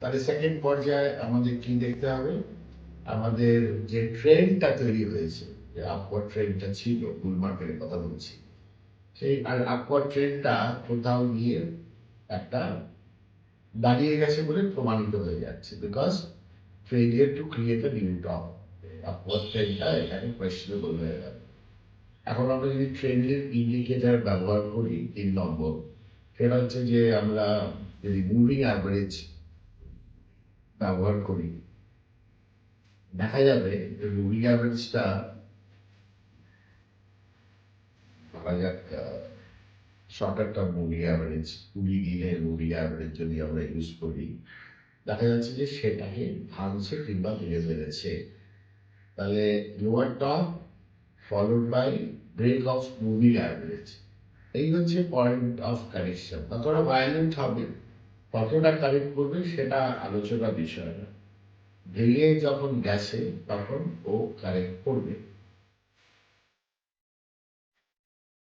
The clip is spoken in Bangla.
তাহলে সেকেন্ড পর্যায়ে আমাদের কি দেখতে হবে, আমাদের যে ট্রেনটা তৈরি হয়েছে, যে আপওয়ার্ড ট্রেনটা ছিল, বুল মার্কেটের কথা বলছি, সেই আপওয়ার্ড ট্রেনটা কোথাও গিয়ে একটা দাঁড়িয়ে গেছে বলে প্রমাণিত হয়ে যাচ্ছে, because failure to create a new top, upward ট্রেনটা এখানে কোয়েশ্চেনেবল হয়ে গেল। এখন আমরা যদি ট্রেনের ইন্ডিকেটার ব্যবহার করি 3 নম্বর, সেটা হচ্ছে যে আমরা যদি মুভিং অ্যাভারেজ ব্যবহার করি, দেখা যাবে যে মুভিং অ্যাভারেজটা ধরা যাক শর্টার টার্ম মুভিং অ্যাভারেজ, 20 দিনের মুভিং অ্যাভারেজ যদি আমরা ইউজ করি, দেখা যাচ্ছে যে সেটাকে ভাঙছে কিংবা ভেঙে ফেলেছে। তাহলে lower top followed by break of moving average, এই হচ্ছে পয়েন্ট অফ কারেকশন। কতটা ভায়োলেন্ট হবে, কতটা কারেক্ট করবে, সেটা আলোচনার বিষয় না। ভেঙে যখন গেছে তখন ও কারেক্ট করবে।